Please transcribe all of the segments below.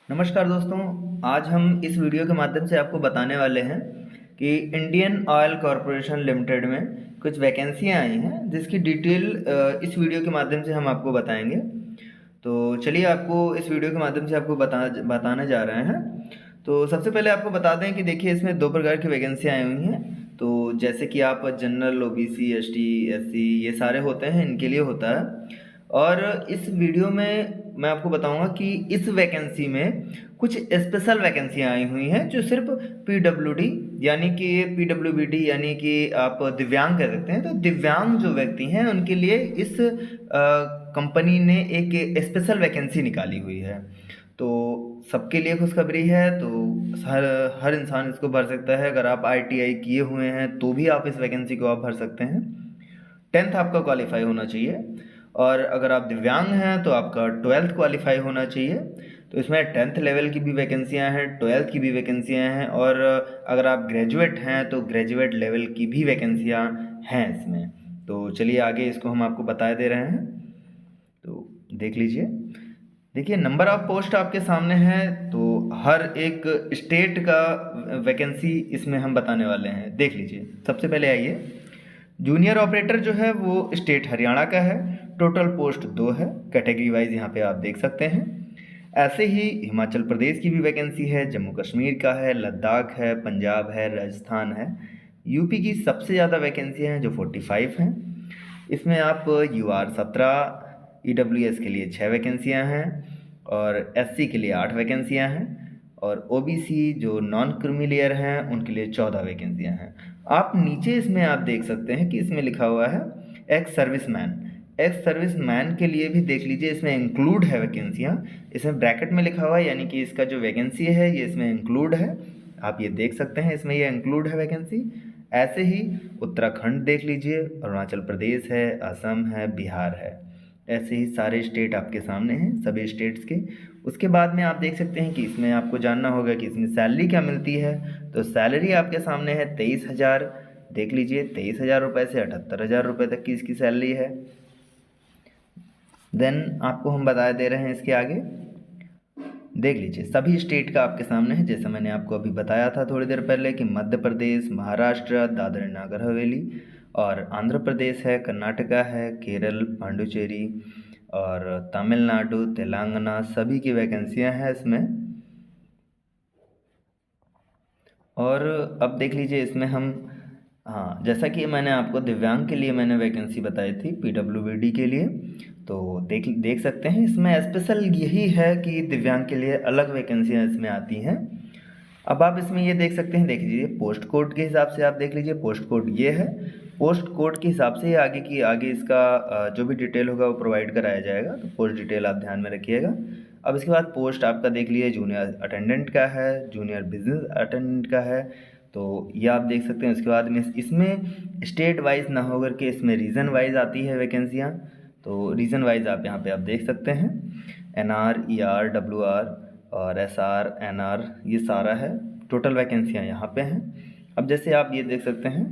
नमस्कार दोस्तों। आज हम इस वीडियो के माध्यम से आपको बताने वाले हैं कि इंडियन ऑयल कॉरपोरेशन लिमिटेड में कुछ वैकेंसियां आई हैं जिसकी डिटेल इस वीडियो के माध्यम से हम आपको बताएंगे। तो चलिए आपको इस वीडियो के माध्यम से आपको बताने जा रहे हैं। तो सबसे पहले आपको बता दें कि देखिए इसमें दो प्रकार की वैकेंसियां आई हुई हैं। तो जैसे कि आप जनरल, ओबीसी, एसटी, एससी ये सारे होते हैं, इनके लिए होता है। और इस वीडियो में मैं आपको बताऊंगा कि इस वैकेंसी में कुछ स्पेशल वैकेंसियां आई हुई हैं जो सिर्फ पीडब्ल्यूडी यानी कि पीडब्ल्यूबीडी यानी कि आप दिव्यांग कह सकते हैं। तो दिव्यांग जो व्यक्ति हैं उनके लिए इस कंपनी ने एक स्पेशल वैकेंसी निकाली हुई है। तो सबके लिए खुशखबरी है। तो हर हर इंसान इसको भर सकता है। अगर आप आईटीआई किए हुए हैं तो भी आप इस वैकेंसी को आप भर सकते हैं। 10th आपका क्वालिफाई होना चाहिए। और अगर आप दिव्यांग हैं तो आपका 12th क्वालिफाई होना चाहिए। तो इसमें 10th लेवल की भी वैकेंसियां हैं, 12th की भी वैकेंसियां हैं, और अगर आप ग्रेजुएट हैं तो ग्रेजुएट लेवल की भी वैकेंसियां हैं इसमें। तो चलिए आगे इसको हम आपको बता दे रहे हैं। तो देख लीजिए। देखिए नंबर ऑफ पोस्ट आपके सामने है। तो हर एक स्टेट का वैकेंसी इसमें हम बताने वाले हैं। देख लीजिए। सबसे पहले आइए, जूनियर ऑपरेटर जो है वो स्टेट हरियाणा का है। टोटल पोस्ट 2 है। कैटेगरी वाइज यहाँ पे आप देख सकते हैं। ऐसे ही हिमाचल प्रदेश की भी वैकेंसी है, जम्मू कश्मीर का है, लद्दाख है, पंजाब है, राजस्थान है। यूपी की सबसे ज़्यादा वैकेंसी हैं जो 45 हैं। इसमें आप यूआर 17, ईडब्ल्यूएस के लिए 6 वैकेंसियाँ हैं, और एससी के लिए 8 वैकेंसियाँ हैं, और ओबीसी जो नॉन क्रीमी लेयर हैं उनके लिए 14 वैकेंसियाँ हैं। आप नीचे इसमें आप देख सकते हैं कि इसमें लिखा हुआ है एक्स सर्विसमैन। एक्स सर्विसमैन के लिए भी देख लीजिए, इसमें इंक्लूड है वैकेंसियाँ। इसमें ब्रैकेट में लिखा हुआ है, यानी कि इसका जो वैकेंसी है ये इसमें इंक्लूड है। आप ये देख सकते हैं, इसमें ये इंक्लूड है वैकेंसी। ऐसे ही उत्तराखंड देख लीजिए, अरुणाचल प्रदेश है, असम है, बिहार है। ऐसे ही सारे स्टेट आपके सामने हैं, सभी स्टेट्स के। उसके बाद में आप देख सकते हैं कि इसमें आपको जानना होगा कि इसमें सैलरी क्या मिलती है। तो सैलरी आपके सामने है 23,000। देख लीजिए, 23,000 रुपये से 78,000 रुपये तक की इसकी सैलरी है। देन आपको हम बता दे रहे हैं इसके आगे। देख लीजिए, सभी स्टेट का आपके सामने है, जैसे मैंने आपको अभी बताया था थोड़ी देर पहले कि मध्य प्रदेश, महाराष्ट्र, दादर नगर हवेली, और आंध्र प्रदेश है, कर्नाटका है, केरल, पांडुचेरी, और तमिलनाडु, तेलंगाना, सभी की वैकेंसियां हैं इसमें। और अब देख लीजिए इसमें हम, हाँ, जैसा कि मैंने आपको दिव्यांग के लिए मैंने वैकेंसी बताई थी पीडब्ल्यूबीडी के लिए। तो देख देख सकते हैं इसमें स्पेशल यही है कि दिव्यांग के लिए अलग वैकेंसियाँ इसमें आती हैं। अब आप इसमें ये देख सकते हैं, देख लीजिए पोस्ट कोड के हिसाब से आप देख लीजिए, पोस्ट कोड ये है। पोस्ट कोड के हिसाब से आगे इसका जो भी डिटेल होगा वो प्रोवाइड कराया जाएगा। तो पोस्ट डिटेल आप ध्यान में रखिएगा। अब इसके बाद पोस्ट आपका देख लीजिए, जूनियर अटेंडेंट का है, जूनियर बिजनेस अटेंडेंट का है। तो ये आप देख सकते हैं। उसके बाद में इसमें स्टेट वाइज ना होकर के इसमें रीजन वाइज आती है वैकेंसियाँ। तो रीजन वाइज आप यहाँ पे आप देख सकते हैं, एनआर, ईआर, डब्ल्यूआर, और एसआर, एनआर, ये सारा है। टोटल वैकेंसियाँ यहाँ पे हैं। अब जैसे आप ये देख सकते हैं,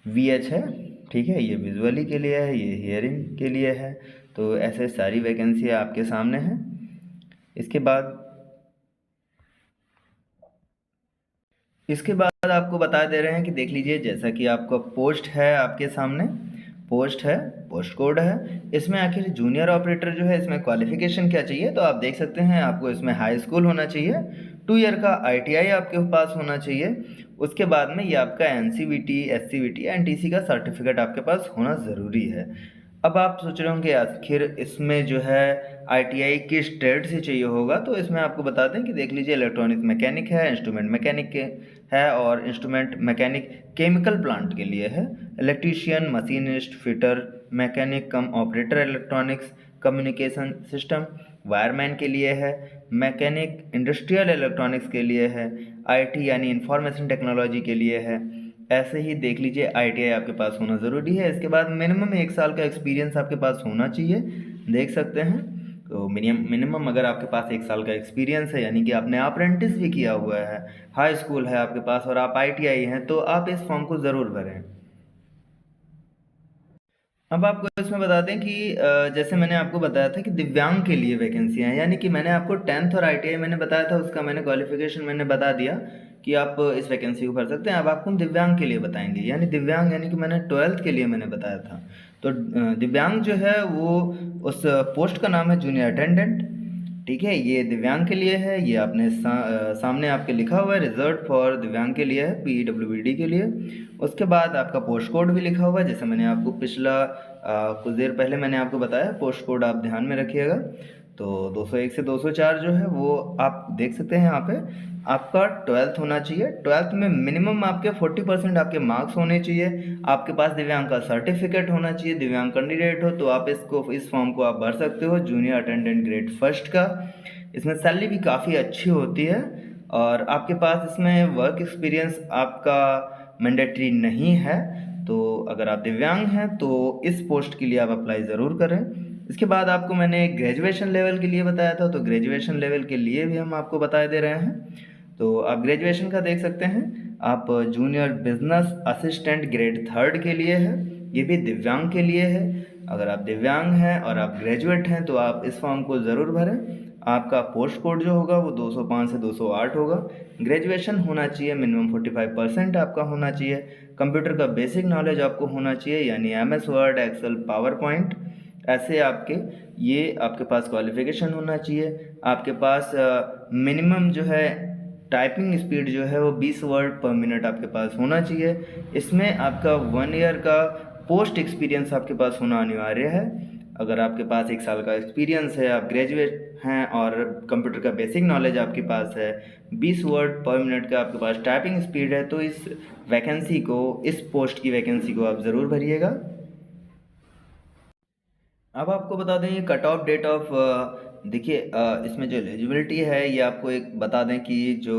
वीएच है, ठीक है, ये विजुअली के लिए है, ये हियरिंग के लिए है। तो ऐसे सारी वैकेंसियाँ आपके सामने हैं। इसके बाद आपको बता दे रहे हैं कि देख लीजिए, जैसा कि आपका पोस्ट है आपके सामने, पोस्ट है, पोस्ट कोड है। इसमें आखिर जूनियर ऑपरेटर जो है इसमें क्वालिफिकेशन क्या चाहिए, तो आप देख सकते हैं आपको इसमें हाई स्कूल होना चाहिए, 2 ईयर का आईटीआई आपके पास होना चाहिए। उसके बाद में ये आपका एनसीवीटी, एससीवीटी, एनटीसी का सर्टिफिकेट आपके पास होना ज़रूरी है। अब आप सोच रहे होंगे आखिर इसमें जो है आईटीआई किस ट्रेड से चाहिए होगा। तो इसमें आपको बता दें कि देख लीजिए, इलेक्ट्रॉनिक्स मैकेनिक है, इंस्ट्रूमेंट मैकेनिक के है, और इंस्ट्रूमेंट मैकेनिक केमिकल प्लांट के लिए है, इलेक्ट्रीशियन, मशीनिस्ट, फिटर, मैकेनिक कम operator electronics communication system, wireman के लिए है, मैकेनिक इंडस्ट्रियल इलेक्ट्रॉनिक्स के लिए है, आईटी यानी इंफॉर्मेशन टेक्नोलॉजी के लिए है। ऐसे ही देख लीजिए, आईटीआई आपके पास होना ज़रूरी है। इसके बाद मिनिमम 1 साल का एक्सपीरियंस आपके पास होना चाहिए। देख सकते हैं। तो मिनिमम अगर आपके पास 1 साल का एक्सपीरियंस है, यानी कि आपने अप्रेंटिस भी किया हुआ है, हाई स्कूल है आपके पास, और आप आईटीआई हैं, तो आप इस फॉर्म को ज़रूर भरें। अब आपको इसमें बता दें कि जैसे मैंने आपको बताया था कि दिव्यांग के लिए वैकेंसियाँ हैं, यानी कि मैंने आपको 10th और ITI मैंने बताया था, उसका मैंने क्वालिफिकेशन मैंने बता दिया कि आप इस वैकेंसी को भर सकते हैं। अब आपको हम दिव्यांग के लिए बताएंगे, यानी दिव्यांग यानी कि मैंने 12th के लिए मैंने बताया था। तो दिव्यांग जो है वो उस पोस्ट का नाम है जूनियर अटेंडेंट। ठीक है, ये दिव्यांग के लिए है। ये आपने सामने आपके लिखा हुआ है रिजर्व फॉर दिव्यांग के लिए है, PWD के लिए। उसके बाद आपका पोस्ट कोड भी लिखा हुआ है, जैसे मैंने आपको पिछला कुछ देर पहले मैंने आपको बताया। पोस्ट कोड आप ध्यान में रखिएगा। तो 201 से 204 जो है वो आप देख सकते हैं यहाँ पे। आपका 12th होना चाहिए। 12th में मिनिमम आपके 40% आपके मार्क्स होने चाहिए। आपके पास दिव्यांग का सर्टिफिकेट होना चाहिए। दिव्यांग कैंडिडेट हो तो आप इस फॉर्म को आप भर सकते हो, जूनियर अटेंडेंट ग्रेड फर्स्ट का। इसमें सैलरी भी काफ़ी अच्छी होती है, और आपके पास इसमें वर्क एक्सपीरियंस आपका मैंडेटरी नहीं है। तो अगर आप दिव्यांग हैं तो इस पोस्ट के लिए आप अप्लाई ज़रूर करें। इसके बाद आपको मैंने ग्रेजुएशन लेवल के लिए बताया था, तो ग्रेजुएशन लेवल के लिए भी हम आपको बता दे रहे हैं। तो आप ग्रेजुएशन का देख सकते हैं, आप junior business assistant grade third के लिए है। ये भी दिव्यांग के लिए है। अगर आप दिव्यांग हैं और आप ग्रेजुएट हैं तो आप इस फॉर्म को ज़रूर भरें। आपका पोस्ट कोड जो होगा वो 205 से 208 होगा। ग्रेजुएशन होना चाहिए, मिनिमम 45% आपका होना चाहिए। कंप्यूटर का बेसिक नॉलेज आपको होना चाहिए, यानी MS word, Excel, PowerPoint, ऐसे आपके ये आपके पास क्वालिफिकेशन होना चाहिए। आपके पास मिनिमम जो है टाइपिंग स्पीड जो है वो 20 वर्ड पर मिनट आपके पास होना चाहिए। इसमें आपका 1 ईयर का पोस्ट एक्सपीरियंस आपके पास होना अनिवार्य है। अगर आपके पास 1 साल का एक्सपीरियंस है, आप ग्रेजुएट हैं और कंप्यूटर का बेसिक नॉलेज आपके पास है, 20 वर्ड पर मिनट का आपके पास टाइपिंग स्पीड है, तो इस वैकेंसी को, इस पोस्ट की वैकेंसी को आप ज़रूर भरिएगा। अब आपको बता दें ये कट ऑफ डेट ऑफ, देखिए इसमें जो एलिजिबिलिटी है ये आपको एक बता दें कि जो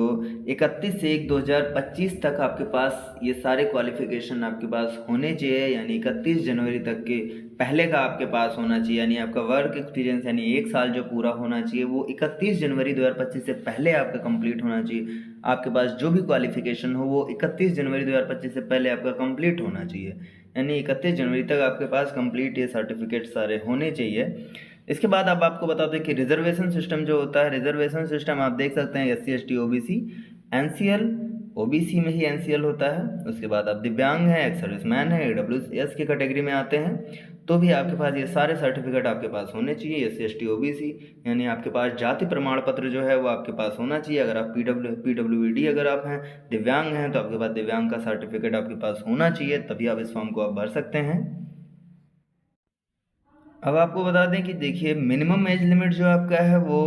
31/1/2025 तक आपके पास ये सारे क्वालिफिकेशन आपके पास होने चाहिए, यानी 31 जनवरी तक के पहले का आपके पास होना चाहिए। यानी आपका वर्क एक्सपीरियंस यानी 1 साल जो पूरा होना चाहिए वो 31 जनवरी 2025 से पहले आपका कंप्लीट होना चाहिए। आपके पास जो भी क्वालिफिकेशन हो वो 31 जनवरी 2025 से पहले आपका कंप्लीट होना चाहिए। यानी 31 जनवरी तक आपके पास कंप्लीट ये सर्टिफिकेट सारे होने चाहिए। इसके बाद अब आपको बता दें कि रिजर्वेशन सिस्टम जो होता है, रिजर्वेशन सिस्टम आप देख सकते हैं SC ST OBC NCL, OBC में ही NCL होता है। उसके बाद आप दिव्यांग हैं, एक्स सर्विसमैन है, AWS की कैटेगरी में आते हैं, तो भी आपके पास ये सारे सर्टिफिकेट आपके पास होने चाहिए। SC ST OBC यानी आपके पास जाति प्रमाण पत्र जो है वो आपके पास होना चाहिए। अगर आप PWD अगर आप हैं, दिव्यांग हैं, तो आपके पास दिव्यांग का सर्टिफिकेट आपके पास होना चाहिए, तभी आप इस फॉर्म को आप भर सकते हैं। अब आपको बता दें कि देखिए मिनिमम एज लिमिट जो आपका है वो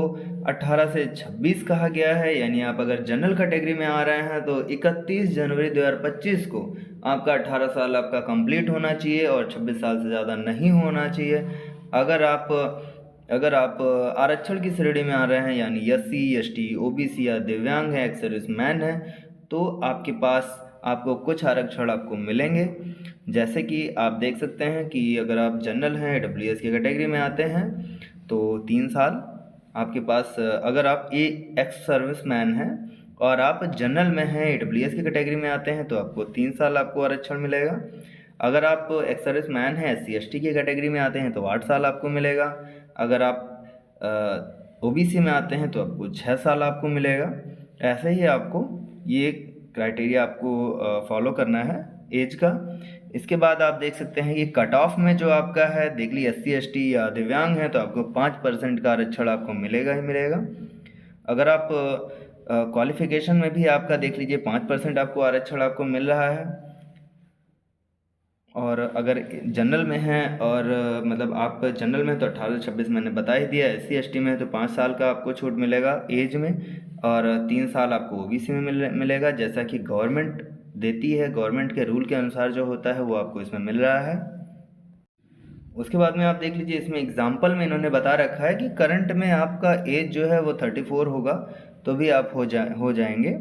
18 से 26 कहा गया है। यानी आप अगर जनरल कैटेगरी में आ रहे हैं तो 31 जनवरी 2025 को आपका 18 साल आपका कंप्लीट होना चाहिए और 26 साल से ज़्यादा नहीं होना चाहिए। अगर आप आरक्षण की श्रेणी में आ रहे हैं, यानी SC ST OBC या दिव्यांग है, एक्स सर्विसमैन है, तो आपके पास आपको कुछ आरक्षण आपको मिलेंगे। जैसे कि आप देख सकते हैं कि अगर आप जनरल हैं, AWS की कैटेगरी में आते हैं तो 3 साल आपके पास। अगर आप एक्स सर्विसमैन हैं और आप जनरल में हैं, AWS की कैटेगरी में आते हैं, तो आपको 3 साल आपको आरक्षण मिलेगा। अगर आप एक्स सर्विसमैन हैं, SC ST की कैटेगरी में आते हैं, तो 8 साल आपको मिलेगा। अगर आप OBC में आते हैं तो आपको 6 साल आपको मिलेगा। ऐसे ही आपको ये क्राइटेरिया आपको फॉलो करना है एज का। इसके बाद आप देख सकते हैं कि कट ऑफ में जो आपका है, देख लीजिए SC ST या दिव्यांग है तो आपको 5% का आरक्षण आपको मिलेगा ही मिलेगा। अगर आप क्वालिफिकेशन में भी आपका देख लीजिए 5% आपको आरक्षण आपको मिल रहा है। और अगर जनरल में हैं और मतलब आप जनरल में तो 18 से 26 मैंने बता ही दिया। SC ST में तो 5 साल का आपको छूट मिलेगा एज में, और 3 साल आपको OBC में मिलेगा, जैसा कि गवर्नमेंट देती है। गवर्नमेंट के रूल के अनुसार जो होता है वो आपको इसमें मिल रहा है। उसके बाद में आप देख लीजिए इसमें एग्जाम्पल में इन्होंने बता रखा है कि करंट में आपका एज जो है वो 34 होगा तो भी आप हो जाएंगे।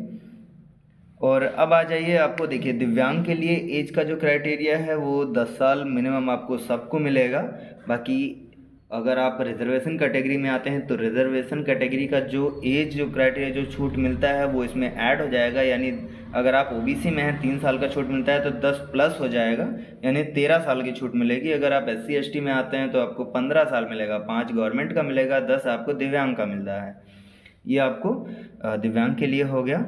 और अब आ जाइए, आपको देखिए दिव्यांग के लिए एज का जो क्राइटेरिया है वो 10 साल मिनिमम आपको सबको मिलेगा। बाकी अगर आप रिजर्वेशन कैटेगरी में आते हैं तो रिजर्वेशन कैटेगरी का जो एज जो क्राइटेरिया जो छूट मिलता है वो इसमें ऐड हो जाएगा। यानी अगर आप ओबीसी में हैं 3 साल का छूट मिलता है तो 10 प्लस हो जाएगा, यानी 13 साल की छूट मिलेगी। अगर आप SC ST में आते हैं तो आपको 15 साल मिलेगा, 5 गवर्नमेंट का मिलेगा, 10 आपको दिव्यांग का मिल रहा है। ये आपको दिव्यांग के लिए हो गया।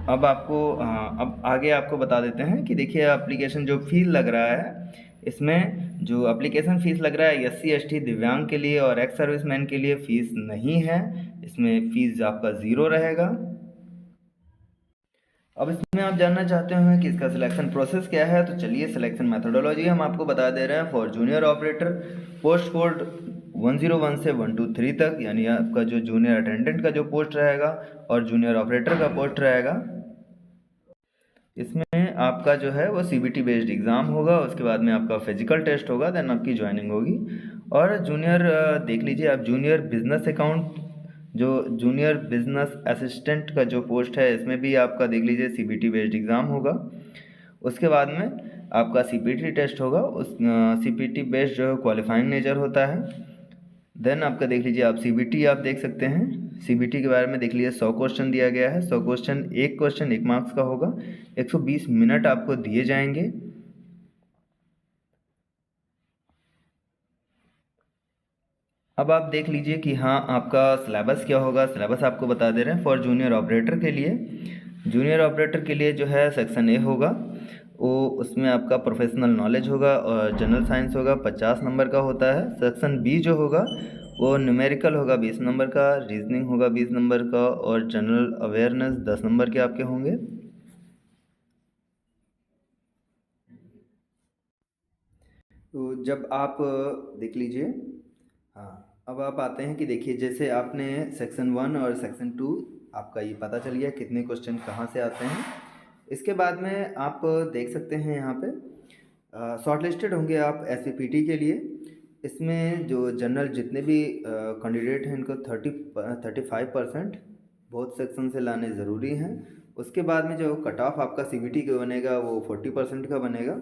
अब आपको अब आगे आपको बता देते हैं कि देखिए एप्लीकेशन जो फीस लग रहा है, इसमें जो एप्लीकेशन फ़ीस लग रहा है SC ST दिव्यांग के लिए और एक्स सर्विसमैन के लिए फ़ीस नहीं है। इसमें फ़ीस आपका ज़ीरो रहेगा। अब इसमें आप जानना चाहते हैं कि इसका सिलेक्शन प्रोसेस क्या है, तो चलिए सिलेक्शन मेथोडोलॉजी हम आपको बता दे रहे हैं। For junior operator post code 101 से 123 तक, यानी आपका जो जूनियर अटेंडेंट का जो पोस्ट रहेगा और जूनियर ऑपरेटर का पोस्ट रहेगा, इसमें आपका जो है वो CBT बेस्ड एग्ज़ाम होगा। उसके बाद में आपका फिजिकल टेस्ट होगा, देन आपकी ज्वाइनिंग होगी। और जूनियर देख लीजिए आप, जूनियर बिजनेस अकाउंट जो जूनियर बिजनेस असिस्टेंट का जो पोस्ट है, इसमें भी आपका देख लीजिए CBT बेस्ड एग्ज़ाम होगा। उसके बाद में आपका CPT टेस्ट होगा। उस CPT बेस्ड जो क्वालिफाइंग नेचर होता है। देन आपका देख लीजिए आप CBT आप देख सकते हैं। CBT के बारे में देख लीजिए 100 क्वेश्चन दिया गया है। 100 क्वेश्चन, एक क्वेश्चन 1 मार्क्स का होगा। 120 मिनट आपको दिए जाएंगे। अब आप देख लीजिए कि हाँ आपका सिलेबस क्या होगा। सिलेबस आपको बता दे रहे हैं। फॉर जूनियर ऑपरेटर के लिए, जूनियर ऑपरेटर के लिए जो है सेक्शन ए होगा, वो उसमें आपका प्रोफेशनल नॉलेज होगा और जनरल साइंस होगा, 50 नंबर का होता है। सेक्शन बी जो होगा वो न्यूमेरिकल होगा 20 नंबर का, रीजनिंग होगा 20 नंबर का और जनरल अवेयरनेस 10 नंबर के आपके होंगे। तो जब आप देख लीजिए, हाँ अब आप आते हैं कि देखिए जैसे आपने सेक्शन 1 और सेक्शन 2 आपका ये पता चल गया कितने क्वेश्चन कहाँ से आते हैं। इसके बाद में आप देख सकते हैं यहाँ पे शॉर्ट लिस्टेड होंगे आप SPPT के लिए। इसमें जो जनरल जितने भी कैंडिडेट हैं इनको 35% बहुत सेक्शन से लाने ज़रूरी हैं। उसके बाद में जो कट ऑफ आपका CBT का बनेगा वो 40% का बनेगा।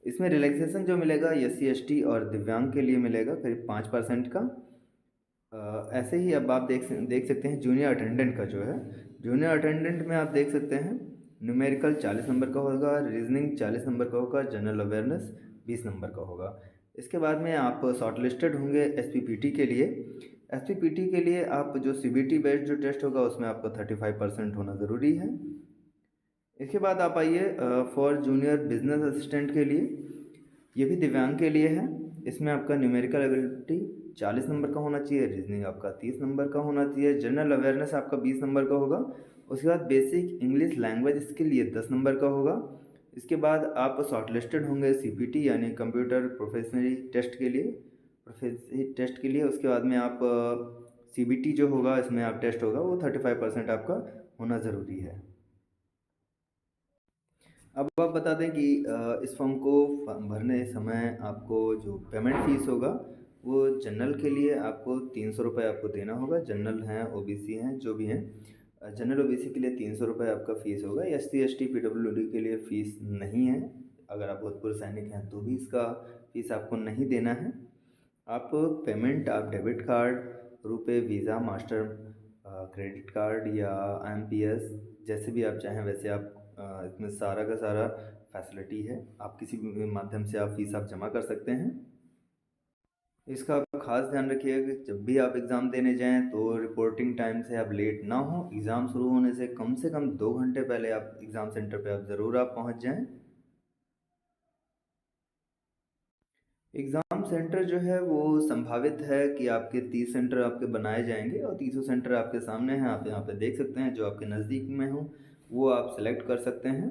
इसमें रिलैक्सेशन जो मिलेगा SC ST और दिव्यांग के लिए मिलेगा करीब 5% का। ऐसे ही अब आप देख सकते हैं जूनियर अटेंडेंट का जो है, जूनियर अटेंडेंट में आप देख सकते हैं न्यूमेरिकल 40 नंबर का होगा, रीजनिंग 40 नंबर का होगा, जनरल अवेयरनेस 20 नंबर का होगा। इसके बाद में आप शॉर्ट लिस्टेड होंगे SPPT के लिए। SPPT के लिए आप जो CBT बेस्ड जो टेस्ट होगा उसमें आपको 35% होना ज़रूरी है। इसके बाद आप आइए फॉर जूनियर बिजनेस असिस्टेंट के लिए, ये भी दिव्यांग के लिए है। इसमें आपका न्यूमेरिकल एबिलिटी 40 नंबर का होना चाहिए, रीजनिंग आपका 30 नंबर का होना चाहिए, जनरल अवेयरनेस आपका 20 नंबर का होगा। उसके बाद बेसिक इंग्लिश लैंग्वेज स्किल ये 10 नंबर का होगा। इसके बाद आप शॉर्ट लिस्टेड होंगे CPT यानी कंप्यूटर प्रोफेशनली टेस्ट के लिए, उसके बाद में आप CBT जो होगा इसमें आप टेस्ट होगा वो 35% आपका होना ज़रूरी है। अब आप बता दें कि इस फॉर्म को भरने समय आपको जो पेमेंट फ़ीस होगा वो जनरल के लिए आपको 300 रुपये आपको देना होगा। जनरल हैं, OBC हैं, जो भी हैं, जनरल OBC के लिए 300 रुपये आपका फ़ीस होगा। SC ST PWD के लिए फ़ीस नहीं है। अगर आप भूतपूर्व सैनिक हैं तो भी इसका फ़ीस आपको नहीं देना है। आप पेमेंट आप डेबिट कार्ड, रुपए, वीज़ा, मास्टर, क्रेडिट कार्ड या IMPS जैसे भी आप चाहें वैसे आप इसमें सारा का सारा फैसिलिटी है। आप किसी भी माध्यम से आप फ़ीस आप जमा कर सकते हैं। इसका आप खास ध्यान रखिएगा कि जब भी आप एग्ज़ाम देने जाएं तो रिपोर्टिंग टाइम से आप लेट ना हो। एग्ज़ाम शुरू होने से कम 2 घंटे पहले आप एग्ज़ाम सेंटर पे आप ज़रूर आप पहुंच जाएं। एग्ज़ाम सेंटर जो है वो संभावित है कि आपके 30 सेंटर आपके बनाए जाएंगे और 30 सेंटर आपके सामने हैं। आप यहाँ पे देख सकते हैं जो आपके नज़दीक में हो वो आप सेलेक्ट कर सकते हैं।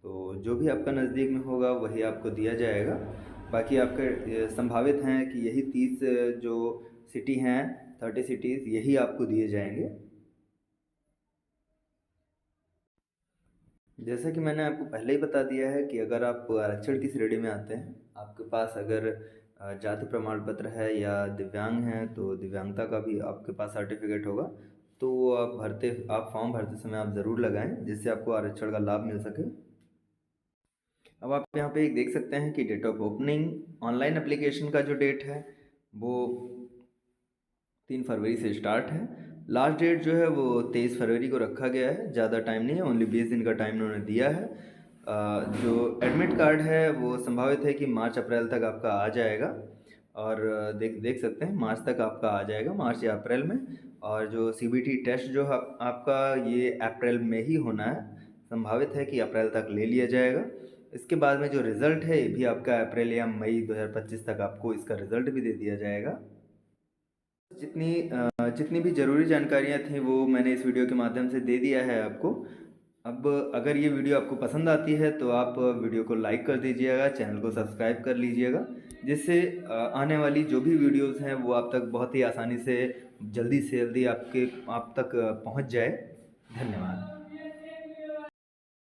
तो जो भी आपका नज़दीक में होगा वही आपको दिया जाएगा। बाकी आपके संभावित हैं कि यही 30 जो सिटी हैं, 30 सिटीज़ यही आपको दिए जाएंगे। जैसा कि मैंने आपको पहले ही बता दिया है कि अगर आप आरक्षण की श्रेणी में आते हैं, आपके पास अगर जाति प्रमाण पत्र है या दिव्यांग हैं तो दिव्यांगता का भी आपके पास सर्टिफिकेट होगा, तो वो आप फॉर्म भरते समय आप ज़रूर लगाएं जिससे आपको आरक्षण का लाभ मिल सके। अब आप यहाँ पे एक देख सकते हैं कि date of opening online application का जो डेट है वो 3 फरवरी से स्टार्ट है। लास्ट डेट जो है वो 23 फरवरी को रखा गया है, ज़्यादा टाइम नहीं है, ओनली 20 दिन का टाइम उन्होंने दिया है। जो एडमिट कार्ड है वो संभावित है कि मार्च अप्रैल तक आपका आ जाएगा, और देख देख सकते हैं मार्च तक आपका आ जाएगा, मार्च या अप्रैल में। और जो सीबीटी टेस्ट जो आपका ये अप्रैल में ही होना है, संभावित है कि अप्रैल तक ले लिया जाएगा। इसके बाद में जो रिज़ल्ट है ये भी आपका अप्रैल या मई 2025 तक आपको इसका रिज़ल्ट भी दे दिया जाएगा। जितनी भी ज़रूरी जानकारियाँ थी वो मैंने इस वीडियो के माध्यम से दे दिया है आपको। अब अगर ये वीडियो आपको पसंद आती है तो आप वीडियो को लाइक कर दीजिएगा, चैनल को सब्सक्राइब कर लीजिएगा, जिससे आने वाली जो भी वीडियोज़ हैं वो आप तक बहुत ही आसानी से जल्दी आप तक पहुँच जाए। धन्यवाद।